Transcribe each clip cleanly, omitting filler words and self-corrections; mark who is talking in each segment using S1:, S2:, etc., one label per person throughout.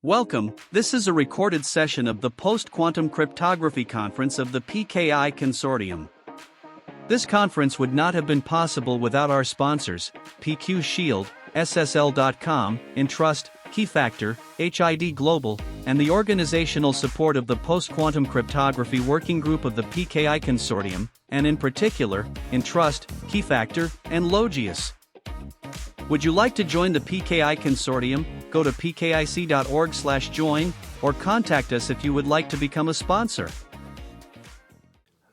S1: Welcome, this is a recorded session of the Post-Quantum Cryptography Conference of the PKI Consortium. This conference would not have been possible without our sponsors, PQ Shield, SSL.com, Entrust, Keyfactor, HID Global, and the organizational support of the Post-Quantum Cryptography Working Group of the PKI Consortium, and in particular, Entrust, Keyfactor, and Logius. Would you like to join the PKI Consortium? Go to pkic.org/join, or contact us if you would like to become a sponsor.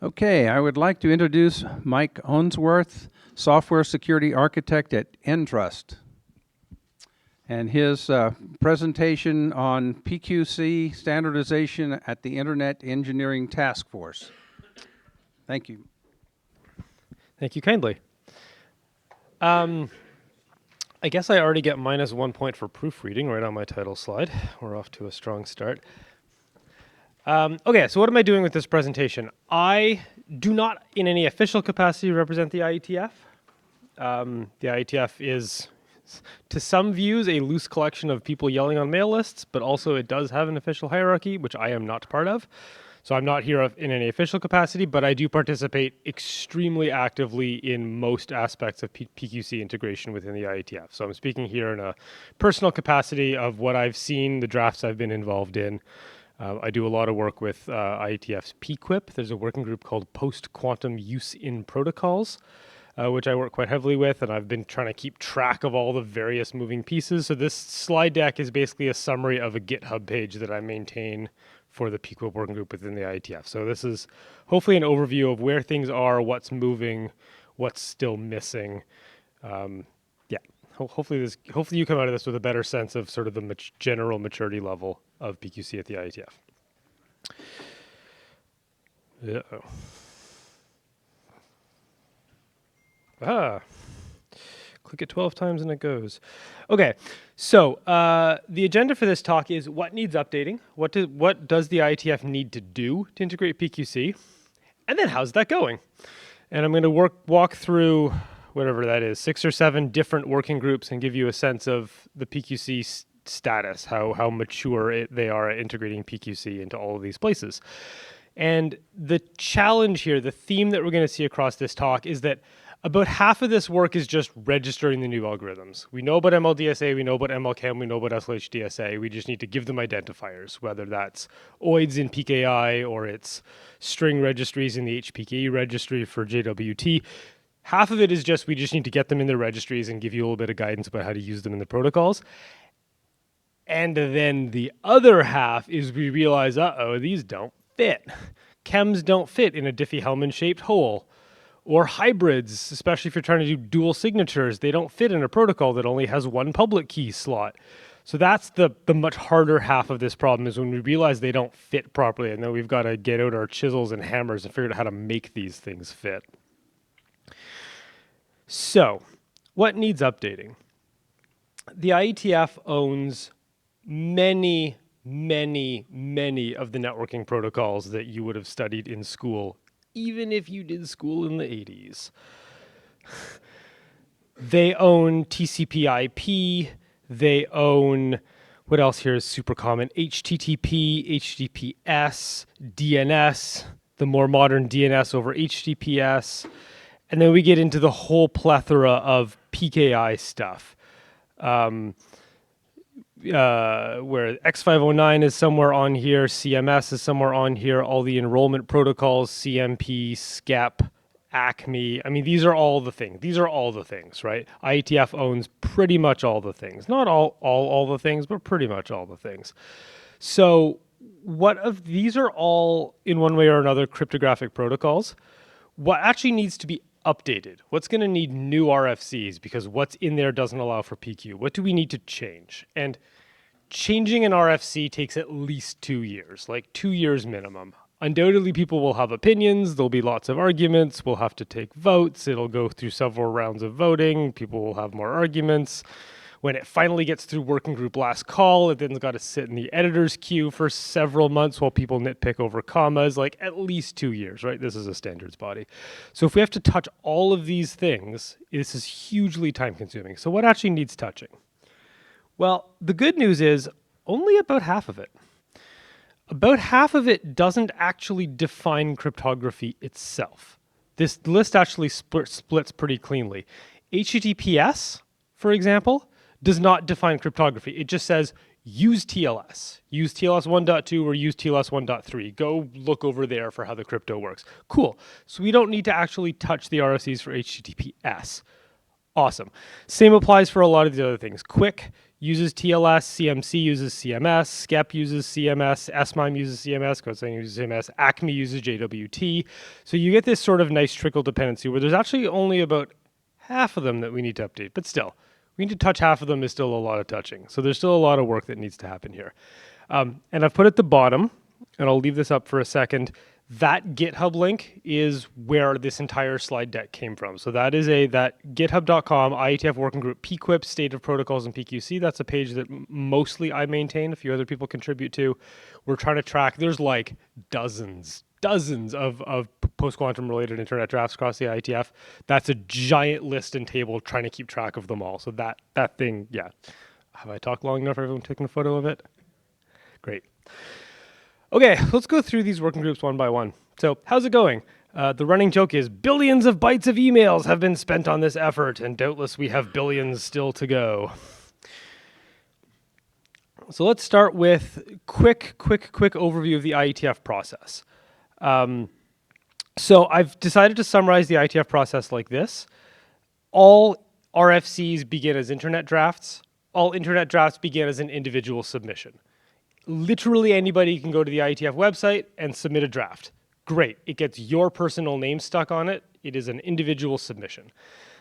S2: Okay, I would like to introduce Mike Onsworth, Software Security Architect at Entrust, and his presentation on PQC Standardization at the Internet Engineering Task Force. Thank you.
S3: Thank you kindly. I guess I already get -1 point for proofreading right on my title slide. We're off to a strong start. Okay, so what am I doing with this presentation? I do not, in any official capacity, represent the IETF. The IETF is, to some views, a loose collection of people yelling on mail lists, but also it does have an official hierarchy, which I am not part of. So I'm not here in any official capacity, but I do participate extremely actively in most aspects of PQC integration within the IETF. So I'm speaking here in a personal capacity of what I've seen, the drafts I've been involved in. I do a lot of work with IETF's PQIP. There's a working group called Post-Quantum Use in Protocols, which I work quite heavily with, and I've been trying to keep track of all the various moving pieces. So this slide deck is basically a summary of a GitHub page that I maintain for the PQIP working group within the IETF. So this is hopefully an overview of where things are, what's moving, what's still missing. Hopefully you come out of this with a better sense of sort of the general maturity level of PQC at the IETF. Click it 12 times and it goes. Okay, so the agenda for this talk is what needs updating, what does the IETF need to do to integrate PQC, and then how's that going? And I'm going to walk through whatever that is, 6 or 7 different working groups and give you a sense of the PQC status, how mature they are at integrating PQC into all of these places. And the challenge here, the theme that we're going to see across this talk is that about half of this work is just registering the new algorithms. We know about ML-DSA, we know about ML-KEM, we know about SLH-DSA. We just need to give them identifiers, whether that's OIDs in PKI or it's string registries in the HPKE registry for JWT. Half of it is just we just need to get them in the registries and give you a little bit of guidance about how to use them in the protocols. And then the other half is we realize, these don't fit. KEMs don't fit in a Diffie-Hellman-shaped hole. Or hybrids, especially if you're trying to do dual signatures, they don't fit in a protocol that only has one public key slot. So that's the much harder half of this problem, is when we realize they don't fit properly, and then we've got to get out our chisels and hammers and figure out how to make these things fit. So, what needs updating? The IETF owns many, many, many of the networking protocols that you would have studied in school, even if you did school in the 80s. They own TCP/IP, they own, what else here is super common? HTTP, HTTPS, DNS, the more modern DNS over HTTPS. And then we get into the whole plethora of PKI stuff, where X509 is somewhere on here, CMS is somewhere on here, all the enrollment protocols, CMP, SCEP, ACME. I mean, these are all the things. These are all the things, right? IETF owns pretty much all the things. Not all the things, but pretty much all the things. So these are all, in one way or another, cryptographic protocols. What actually needs to be updated? What's going to need new RFCs because what's in there doesn't allow for PQ? What do we need to change? And changing an RFC takes at least 2 years, like 2 years minimum. Undoubtedly, people will have opinions. There'll be lots of arguments. We'll have to take votes. It'll go through several rounds of voting. People will have more arguments. When it finally gets through working group last call, it then's got to sit in the editor's queue for several months while people nitpick over commas, like at least 2 years, right? This is a standards body. So if we have to touch all of these things, this is hugely time consuming. So what actually needs touching? Well, the good news is only about half of it. About half of it doesn't actually define cryptography itself. This list actually splits pretty cleanly. HTTPS, for example, does not define cryptography. It just says use TLS. Use TLS 1.2 or use TLS 1.3. Go look over there for how the crypto works. Cool. So we don't need to actually touch the RSEs for HTTPS. Awesome. Same applies for a lot of the other things. Quick uses TLS, CMC uses CMS, SCEP uses CMS, SMIME uses CMS, CodeSign uses CMS, ACME uses JWT. So you get this sort of nice trickle dependency where there's actually only about half of them that we need to update, but still, we need to touch half of them is still a lot of touching. So there's still a lot of work that needs to happen here. And I've put at the bottom, and I'll leave this up for a second, that GitHub link is where this entire slide deck came from. So that is that github.com IETF working group PQIP State of Protocols and PQC. That's a page that mostly I maintain, a few other people contribute to. We're trying to track, there's like dozens of post-quantum related internet drafts across the IETF. That's a giant list and table trying to keep track of them all. So that thing, yeah. Have I talked long enough for everyone taking a photo of it? Great. Okay, let's go through these working groups one by one. So how's it going? The running joke is billions of bytes of emails have been spent on this effort, and doubtless we have billions still to go. So let's start with quick overview of the IETF process. So I've decided to summarize the IETF process like this. All RFCs begin as internet drafts. All internet drafts begin as an individual submission. Literally anybody can go to the IETF website and submit a draft. Great. It gets your personal name stuck on it. It is an individual submission.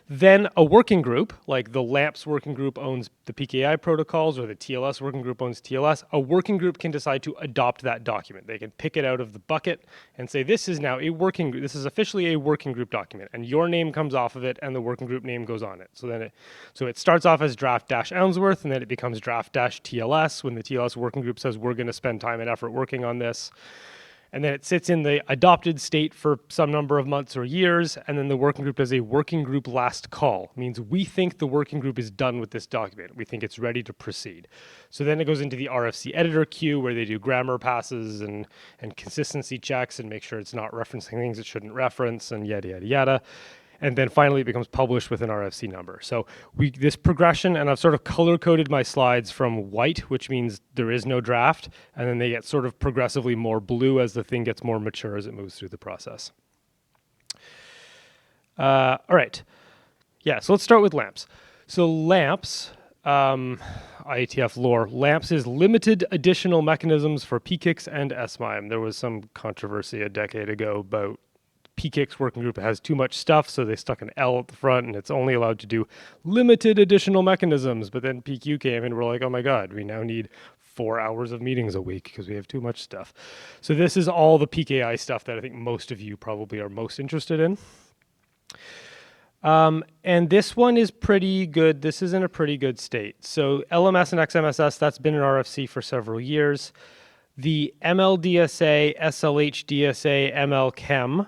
S3: Then a working group, like the LAMPS working group owns the PKI protocols or the TLS working group owns TLS, a working group can decide to adopt that document. They can pick it out of the bucket and say, this is now a working group. This is officially a working group document, and your name comes off of it and the working group name goes on it. So it starts off as draft-Ounsworth, and then it becomes draft-TLS when the TLS working group says, we're going to spend time and effort working on this. And then it sits in the adopted state for some number of months or years, and then the working group does a working group last call. It means we think the working group is done with this document. We think it's ready to proceed. So then it goes into the RFC editor queue where they do grammar passes and consistency checks and make sure it's not referencing things it shouldn't reference and yada, yada, yada. And then finally it becomes published with an RFC number. So this progression, and I've sort of color-coded my slides from white, which means there is no draft, and then they get sort of progressively more blue as the thing gets more mature as it moves through the process. All right. Yeah, so let's start with LAMPS. So LAMPS, IETF lore, LAMPS is limited additional mechanisms for PKIX and SMIME. There was some controversy a decade ago about PKIX working group has too much stuff, so they stuck an L at the front, and it's only allowed to do limited additional mechanisms. But then PQ came, and we're like, oh my God, we now need 4 hours of meetings a week because we have too much stuff. So this is all the PKI stuff that I think most of you probably are most interested in. And this one is pretty good. This is in a pretty good state. So LMS and XMSS, that's been an RFC for several years. The ML-DSA, SLH-DSA, ML-KEM,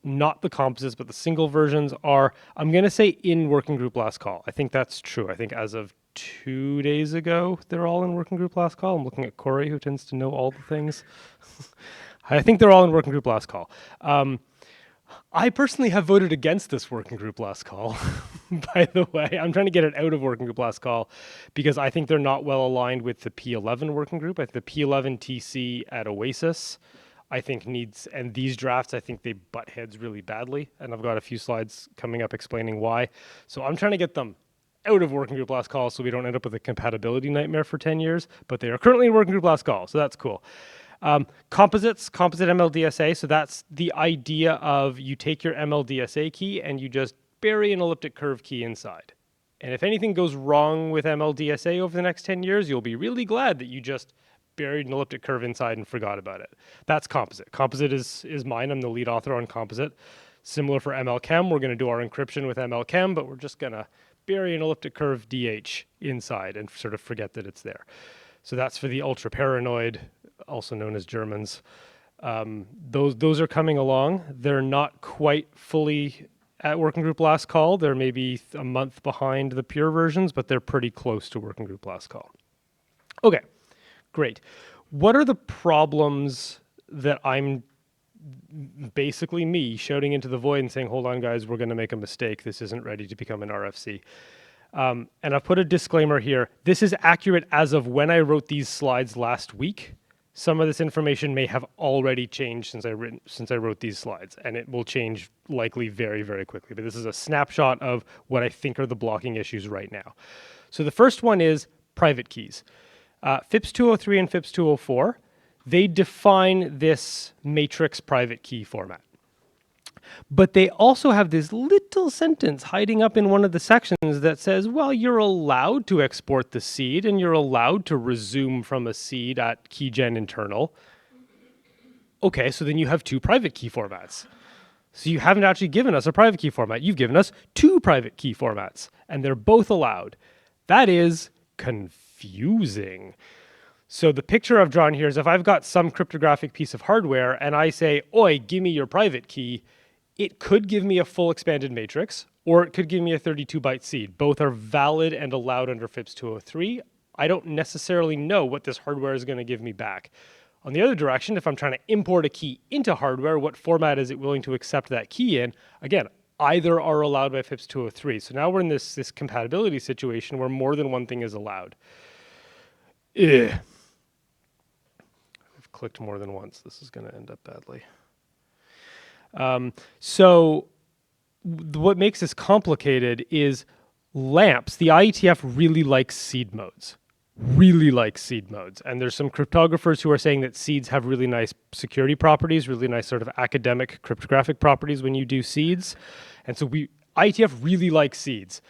S3: not the composites, but the single versions are, I'm going to say in working group last call. I think that's true. I think as of 2 days ago, they're all in working group last call. I'm looking at Corey, who tends to know all the things. I think they're all in working group last call. I personally have voted against this working group last call, by the way. I'm trying to get it out of working group last call because I think they're not well aligned with the P11 working group. I think the P11 TC at Oasis, I think needs, and these drafts, I think they butt heads really badly. And I've got a few slides coming up explaining why. So I'm trying to get them out of working group last call so we don't end up with a compatibility nightmare for 10 years, but they are currently in working group last call, so that's cool. Composite ML-DSA, so that's the idea of you take your ML-DSA key and you just bury an elliptic curve key inside. And if anything goes wrong with ML-DSA over the next 10 years, you'll be really glad that you just buried an elliptic curve inside and forgot about it. That's Composite. Composite is mine. I'm the lead author on Composite. Similar for ML-KEM, we're going to do our encryption with ML-KEM, but we're just going to bury an elliptic curve DH inside and sort of forget that it's there. So that's for the ultra paranoid, also known as Germans. Those are coming along. They're not quite fully at working group last call. They're maybe a month behind the pure versions, but they're pretty close to working group last call. Okay, great. What are the problems that I'm basically me shouting into the void and saying, hold on, guys, we're going to make a mistake. This isn't ready to become an RFC. And I've put a disclaimer here. This is accurate as of when I wrote these slides last week. Some of this information may have already changed since I wrote these slides, and it will change likely very, very quickly. But this is a snapshot of what I think are the blocking issues right now. So the first one is private keys. FIPS 203 and FIPS 204, they define this matrix private key format. But they also have this little sentence hiding up in one of the sections that says, well, you're allowed to export the seed and you're allowed to resume from a seed at keygen internal. Okay, so then you have two private key formats. So you haven't actually given us a private key format. You've given us two private key formats, and they're both allowed. That is confusing. So the picture I've drawn here is if I've got some cryptographic piece of hardware and I say, oi, give me your private key, it could give me a full expanded matrix, or it could give me a 32-byte seed. Both are valid and allowed under FIPS 203. I don't necessarily know what this hardware is going to give me back. On the other direction, if I'm trying to import a key into hardware, what format is it willing to accept that key in? Again, either are allowed by FIPS 203. So now we're in this compatibility situation where more than one thing is allowed. I've clicked more than once. This is going to end up badly. So what makes this complicated is lamps. The IETF really likes seed modes. And there's some cryptographers who are saying that seeds have really nice security properties, really nice sort of academic cryptographic properties when you do seeds. And so IETF really likes seeds.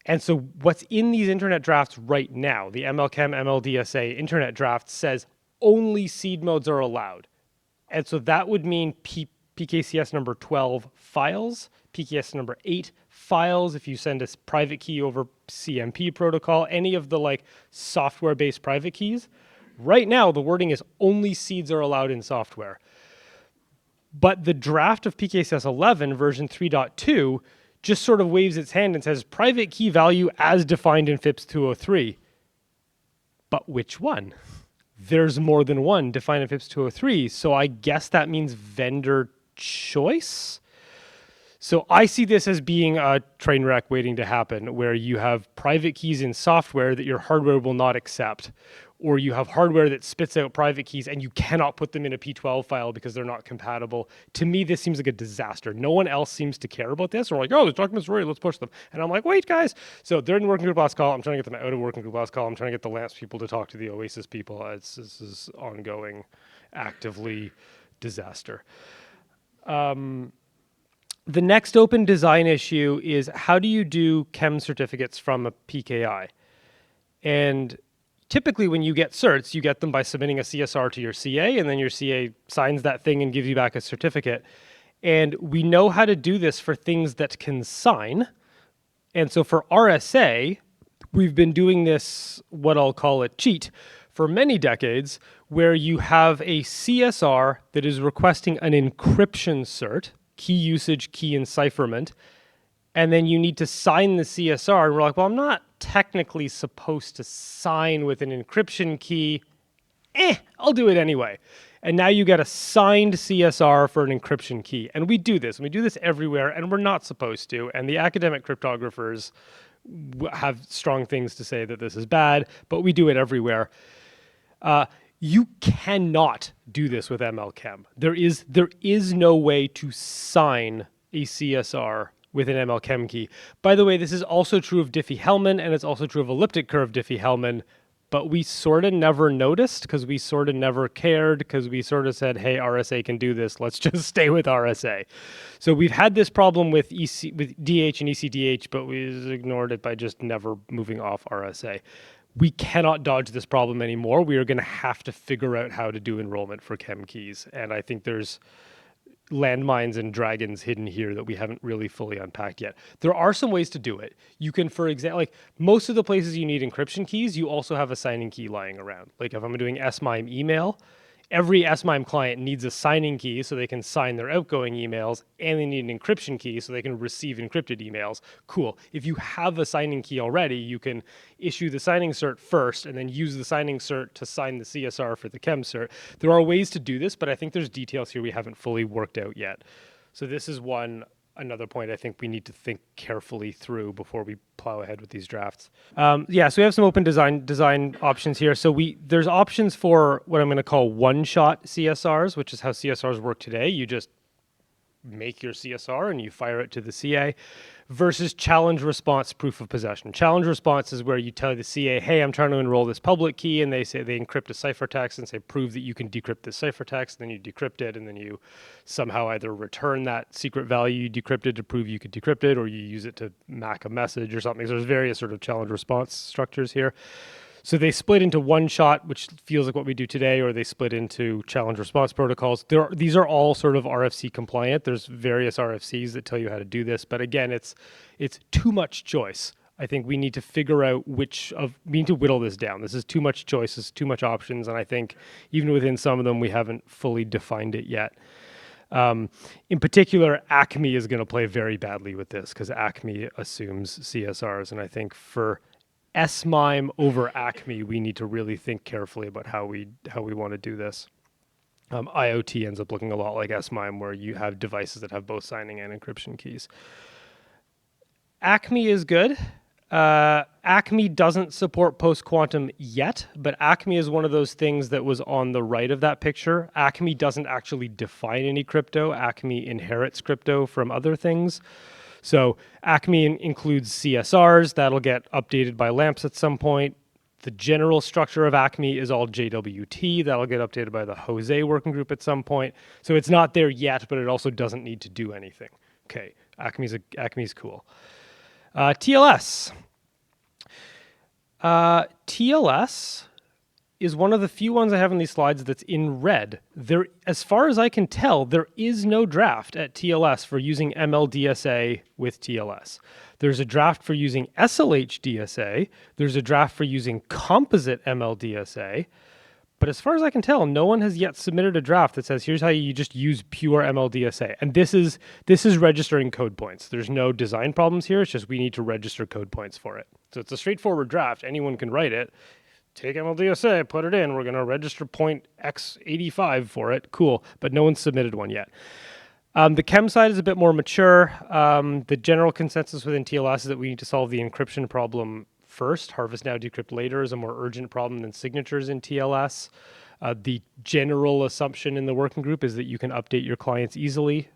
S3: And so what's in these internet drafts right now, the ML-KEM, ML-DSA internet draft says only seed modes are allowed. And so that would mean PKCS number 12 files, PKS number 8 files, if you send a private key over CMP protocol, any of the like software-based private keys. Right now, the wording is only seeds are allowed in software. But the draft of PKCS 11 version 3.2 just sort of waves its hand and says private key value as defined in FIPS 203. But which one? There's more than one defined in FIPS 203, so I guess that means vendor choice. So I see this as being a train wreck waiting to happen, where you have private keys in software that your hardware will not accept, or you have hardware that spits out private keys and you cannot put them in a P12 file because they're not compatible. To me, this seems like a disaster. No one else seems to care about this. We're like, oh, the documents are ready, let's push them. And I'm like, wait, guys. So they're in working group last call. I'm trying to get them out of working group last call. I'm trying to get the Lamps people to talk to the Oasis people. This is ongoing, actively disaster. The next open design issue is how do you do KEM certificates from a PKI? And typically when you get certs, you get them by submitting a CSR to your CA, and then your CA signs that thing and gives you back a certificate. And we know how to do this for things that can sign. And so for RSA, we've been doing this, what I'll call a cheat, for many decades, where you have a CSR that is requesting an encryption cert, key usage, key encipherment, and then you need to sign the CSR. And we're like, well, I'm not technically supposed to sign with an encryption key. I'll do it anyway. And now you get a signed CSR for an encryption key. And we do this. And we do this everywhere, and we're not supposed to. And the academic cryptographers have strong things to say that this is bad, but we do it everywhere. You cannot do this with ML-KEM. There is no way to sign a CSR with an ML-KEM key. By the way, this is also true of Diffie-Hellman, and it's also true of elliptic curve Diffie-Hellman, but we sort of never noticed because we sort of never cared because we sort of said, hey, RSA can do this. Let's just stay with RSA. So we've had this problem with DH and ECDH, but we ignored it by just never moving off RSA. We cannot dodge this problem anymore. We are going to have to figure out how to do enrollment for KEM keys. And I think there's landmines and dragons hidden here that we haven't really fully unpacked yet. There are some ways to do it. You can, for example, like most of the places you need encryption keys, you also have a signing key lying around. Like if I'm doing SMIME email every SMIME client needs a signing key so they can sign their outgoing emails, and they need an encryption key so they can receive encrypted emails. Cool. If you have a signing key already, you can issue the signing cert first and then use the signing cert to sign the CSR for the KEM cert. There are ways to do this, but I think there's details here we haven't fully worked out yet. So this is another point I think we need to think carefully through before we plow ahead with these drafts. So we have some open design options here. So there's options for what I'm going to call one-shot CSRs, which is how CSRs work today. You just make your CSR and you fire it to the CA, versus challenge response proof of possession. Challenge response is where you tell the CA, hey, I'm trying to enroll this public key, and they say they encrypt a ciphertext and say, prove that you can decrypt this ciphertext, and then you decrypt it, and then you somehow either return that secret value you decrypted to prove you could decrypt it, or you use it to MAC a message or something. So there's various sort of challenge response structures here. So they split into one shot, which feels like what we do today, or they split into challenge response protocols. These are all sort of RFC compliant. There's various RFCs that tell you how to do this, but again, it's too much choice. I think we need to figure out we need to whittle this down. This is too much choices, too much options, and I think even within some of them, we haven't fully defined it yet. In particular, ACME is going to play very badly with this because ACME assumes CSRs, and I think for SMIME over ACME, we need to really think carefully about how we want to do this. IoT ends up looking a lot like SMIME, where you have devices that have both signing and encryption keys. ACME is good. ACME doesn't support post-quantum yet, but ACME is one of those things that was on the right of that picture. ACME doesn't actually define any crypto. ACME inherits crypto from other things. So ACME includes CSRs. That'll get updated by LAMPS at some point. The general structure of ACME is all JWT. That'll get updated by the Jose working group at some point. So it's not there yet, but it also doesn't need to do anything. Okay, ACME's cool. TLS. TLS is one of the few ones I have on these slides that's in red. As far as I can tell, there is no draft at TLS for using ML-DSA with TLS. There's a draft for using SLH-DSA. There's a draft for using composite ML-DSA. But as far as I can tell, no one has yet submitted a draft that says, here's how you just use pure ML-DSA. And this is registering code points. There's no design problems here. It's just we need to register code points for it. So it's a straightforward draft. Anyone can write it. Take ML-DSA, put it in. We're going to register point X85 for it. Cool. But no one's submitted one yet. The KEM side is a bit more mature. The general consensus within TLS is that we need to solve the encryption problem first. Harvest now, decrypt later is a more urgent problem than signatures in TLS. The general assumption in the working group is that you can update your clients easily.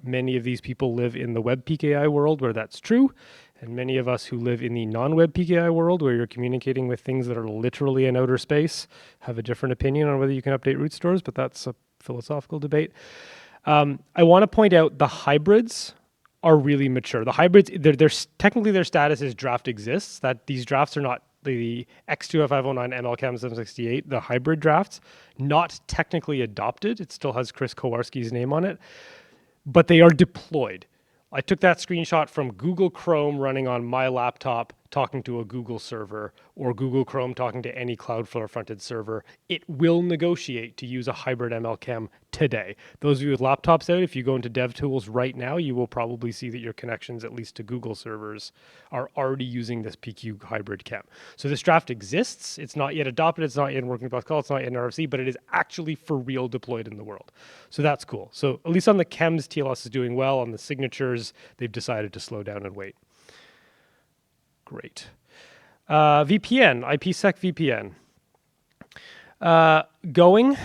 S3: Many of these people live in the web PKI world where that's true. And many of us who live in the non-web PKI world, where you're communicating with things that are literally in outer space, have a different opinion on whether you can update root stores, but that's a philosophical debate. I want to point out the hybrids are really mature. The hybrids, technically their status is draft exists, that these drafts are not the X2F509 ML-KEM 768, the hybrid drafts, not technically adopted. It still has Chris Kowarski's name on it, but they are deployed. I took that screenshot from Google Chrome running on my laptop, talking to a Google server, or Google Chrome talking to any Cloudflare fronted server. It will negotiate to use a hybrid ML-KEM today. Those of you with laptops out, if you go into DevTools right now, you will probably see that your connections, at least to Google servers, are already using this PQ hybrid KEM. So this draft exists. It's not yet adopted. It's not yet in working protocol. It's not yet in RFC, but it is actually for real deployed in the world. So that's cool. So at least on the KEMs, TLS is doing well. On the signatures, they've decided to slow down and wait. Great. VPN, IPsec VPN. Going.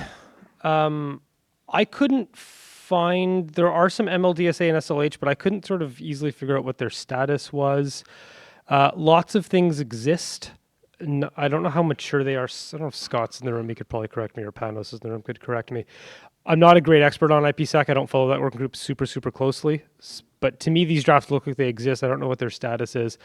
S3: I couldn't find, there are some ML-DSA and SLH, but I couldn't sort of easily figure out what their status was. Lots of things exist. I don't know how mature they are. I don't know if Scott's in the room. He could probably correct me, or Panos is in the room, could correct me. I'm not a great expert on IPsec. I don't follow that working group super closely. But to me, these drafts look like they exist. I don't know what their status is.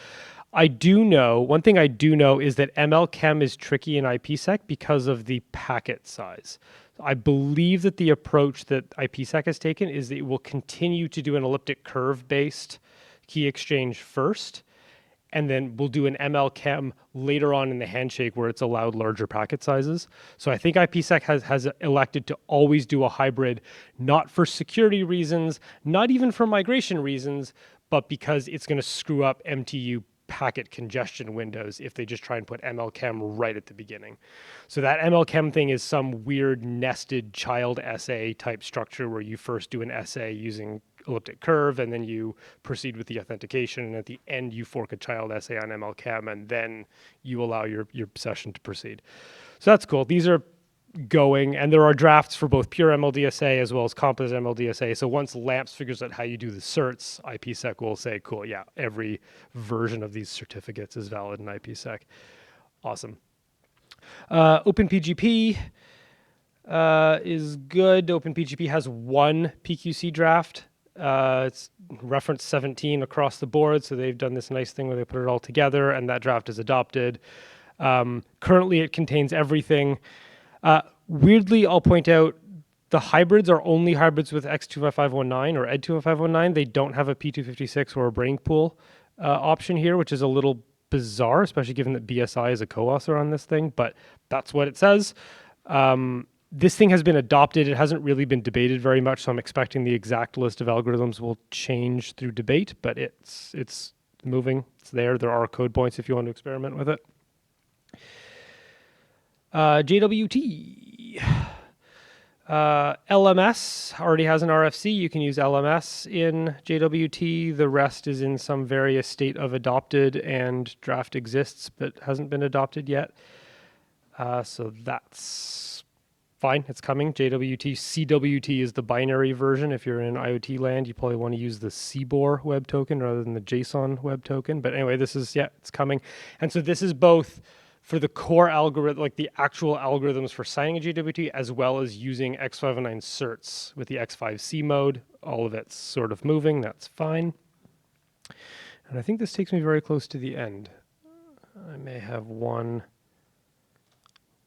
S3: One thing I do know is that ML-KEM is tricky in IPsec because of the packet size. I believe that the approach that IPsec has taken is that it will continue to do an elliptic curve-based key exchange first, and then we'll do an ML-KEM later on in the handshake where it's allowed larger packet sizes. So I think IPsec has elected to always do a hybrid, not for security reasons, not even for migration reasons, but because it's going to screw up MTU packet congestion windows if they just try and put ML-KEM right at the beginning. So that ML-KEM thing is some weird nested child SA type structure where you first do an SA using elliptic curve, and then you proceed with the authentication, and at the end you fork a child SA on ML-KEM, and then you allow your session to proceed. So that's cool. These are going, and there are drafts for both pure ML-DSA as well as composite ML-DSA. So once LAMPS figures out how you do the certs, IPsec will say, cool, yeah, every version of these certificates is valid in IPsec. Awesome. OpenPGP is good. OpenPGP has one PQC draft. It's reference 17 across the board, so they've done this nice thing where they put it all together, and that draft is adopted. Currently, it contains everything. Weirdly, I'll point out the hybrids are only hybrids with X25519 or ED25519. They don't have a P256 or a brain pool option here, which is a little bizarre, especially given that BSI is a co-author on this thing, but that's what it says. This thing has been adopted. It hasn't really been debated very much, so I'm expecting the exact list of algorithms will change through debate, but it's moving. It's there. There are code points if you want to experiment with it. JWT. LMS already has an RFC. You can use LMS in JWT. The rest is in some various state of adopted, and draft exists but hasn't been adopted yet. So that's fine. It's coming. JWT. CWT is the binary version. If you're in IoT land, you probably want to use the CBOR web token rather than the JSON web token. But anyway, this is, yeah, it's coming. And so this is both for the core algorithm, like the actual algorithms for signing a JWT, as well as using X509 certs with the X5C mode. All of it's sort of moving. That's fine. And I think this takes me very close to the end. I may have one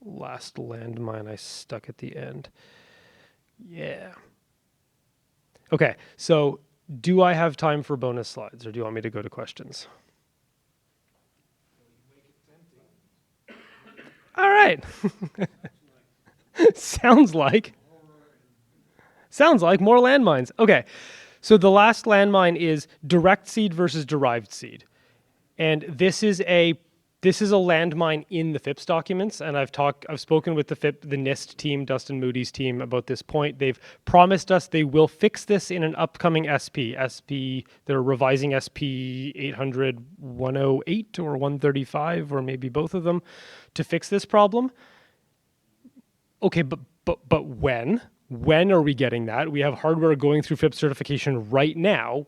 S3: last landmine I stuck at the end. Yeah. Okay, so do I have time for bonus slides, or do you want me to go to questions? All right. Sounds like more landmines. Okay, so the last landmine is direct seed versus derived seed, and this is a landmine in the FIPS documents, and I've spoken with the NIST team, Dustin Moody's team, about this point. They've promised us they will fix this in an upcoming SP. They're revising SP 800-108 or 135, or maybe both of them, to fix this problem. Okay, but when? When are we getting that? We have hardware going through FIPS certification right now.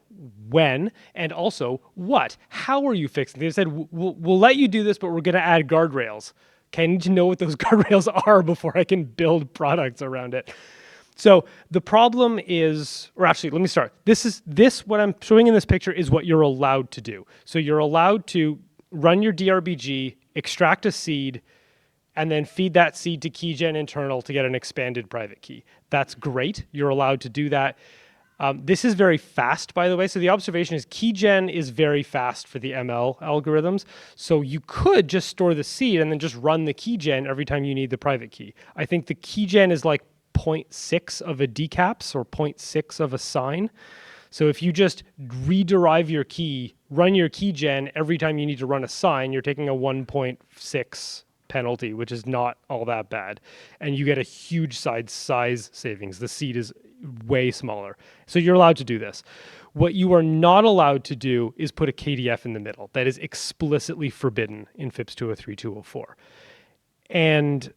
S3: When? And also, what? How are you fixing? They said, we'll let you do this, but we're going to add guardrails. Okay, I need to know what those guardrails are before I can build products around it. So the problem is, or actually, let me start. What I'm showing in this picture is what you're allowed to do. So you're allowed to run your DRBG, extract a seed, and then feed that seed to keygen internal to get an expanded private key. That's great. You're allowed to do that. This is very fast, by the way. So the observation is keygen is very fast for the ML algorithms. So you could just store the seed and then just run the keygen every time you need the private key. I think the keygen is like 0.6 of a decaps or 0.6 of a sign. So if you just rederive your key, run your keygen every time you need to run a sign, you're taking a 1.6 penalty, which is not all that bad. And you get a huge size savings. The seed is way smaller. So you're allowed to do this. What you are not allowed to do is put a KDF in the middle. That is explicitly forbidden in FIPS 203, 204. And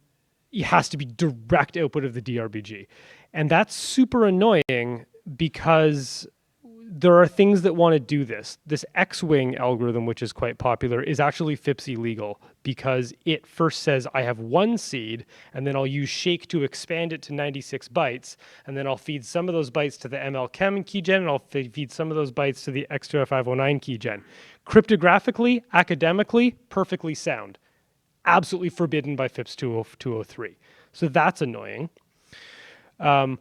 S3: it has to be direct output of the DRBG. And that's super annoying because there are things that want to do this. This X-Wing algorithm, which is quite popular, is actually FIPS illegal because it first says, I have one seed, and then I'll use shake to expand it to 96 bytes, and then I'll feed some of those bytes to the ML-KEM keygen, and I'll feed some of those bytes to the X25509 keygen. Cryptographically, academically, perfectly sound. Absolutely forbidden by FIPS 203. So that's annoying. I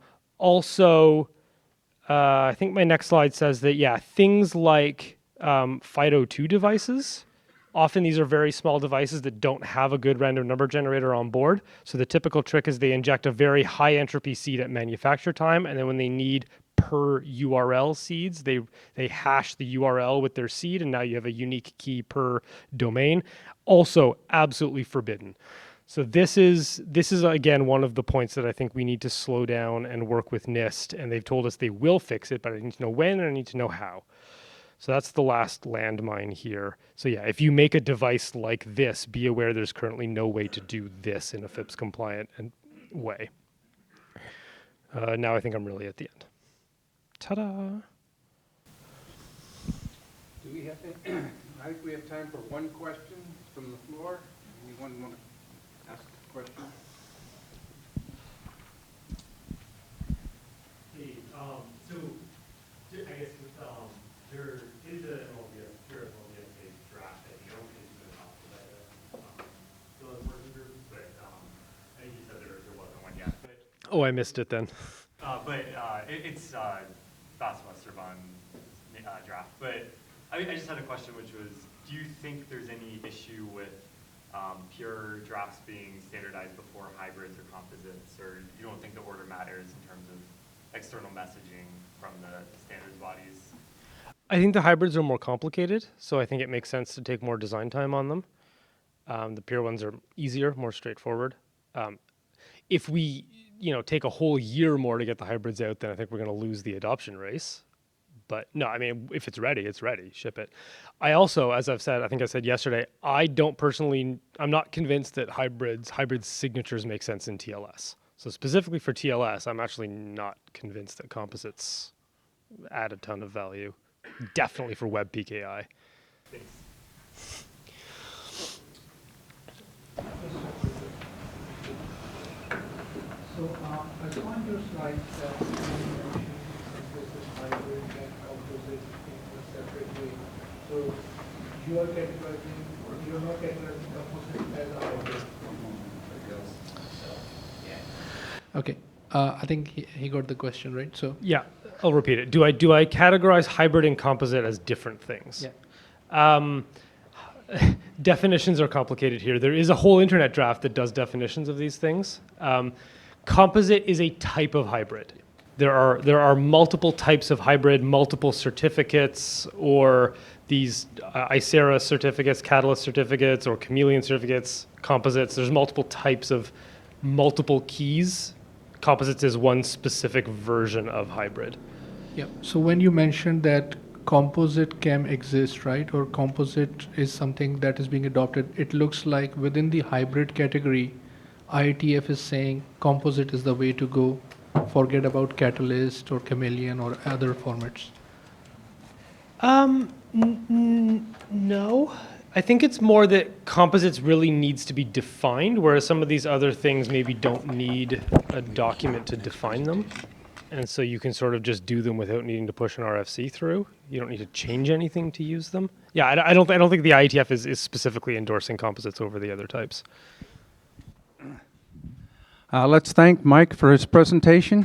S3: think my next slide says that, yeah, things like FIDO2 devices Often these are very small devices that don't have a good random number generator on board. So the typical trick is they inject a very high entropy seed at manufacture time, and then when they need per URL seeds, they hash the URL with their seed, and now you have a unique key per domain. Also absolutely forbidden. So this is again one of the points that I think we need to slow down and work with NIST, and they've told us they will fix it, but I need to know when and I need to know how. So that's the last landmine here. So yeah, if you make a device like this, be aware there's currently no way to do this in a FIPS compliant way. Now I think I'm really at the end. Ta-da!
S2: Do we have, I think we have time for one question from the floor. Anyone want to ask a question?
S4: Hey, so I guess there is an ML-DSA draft that you don't think is going to talk about the working group, but I think you said there wasn't one yet. But,
S3: Oh, I missed it then.
S4: It's Bassmaster-Von draft. But I just had a question, which was, do you think there's any issue with pure drafts being standardized before hybrids or composites, or you don't think the order matters in terms of external messaging from the standards bodies?
S3: I think the hybrids are more complicated, so I think it makes sense to take more design time on them. The pure ones are easier, more straightforward. If we, take a whole year more to get the hybrids out, then I think we're going to lose the adoption race. But no, I mean, if it's ready, it's ready. Ship it. I also, as I've said, I think I said yesterday, I'm not convinced that hybrid signatures make sense in TLS. So specifically for TLS, I'm actually not convinced that composites add a ton of value. Definitely for web PKI.
S4: Thanks.
S5: So I saw on your slides that you mentioned this is hybrid and composite in a separate way. So you're not categorizing composite as a hybrid. Okay. I think he got the question right. So
S3: Yeah, I'll repeat it. Do I categorize hybrid and composite as different things?
S5: yeah.
S3: Definitions are complicated here. There is a whole internet draft that does definitions of these things. Composite is a type of hybrid. There are multiple types of hybrid, multiple certificates, or these ICERA certificates, Catalyst certificates, or Chameleon certificates, composites. There's multiple types of multiple keys. Composites is one specific version of hybrid.
S5: Yeah. So when you mentioned that composite KEM exists, right, or composite is something that is being adopted, it looks like within the hybrid category, IETF is saying composite is the way to go. Forget about Catalyst or Chameleon or other formats.
S3: No. I think it's more that composites really needs to be defined, whereas some of these other things maybe don't need a document to define them. And so you can sort of just do them without needing to push an RFC through. You don't need to change anything to use them. Yeah, I don't think the IETF is specifically endorsing composites over the other types.
S2: Let's thank Mike for his presentation.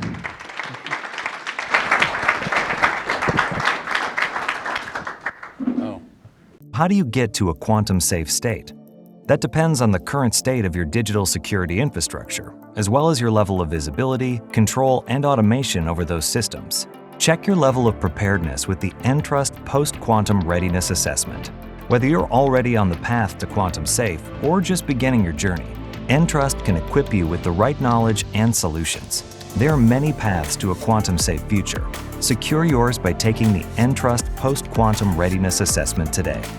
S6: How do you get to a quantum-safe state? That depends on the current state of your digital security infrastructure, as well as your level of visibility, control, and automation over those systems. Check your level of preparedness with the Entrust Post-Quantum Readiness Assessment. Whether you're already on the path to quantum safe or just beginning your journey, Entrust can equip you with the right knowledge and solutions. There are many paths to a quantum-safe future. Secure yours by taking the Entrust Post-Quantum Readiness Assessment today.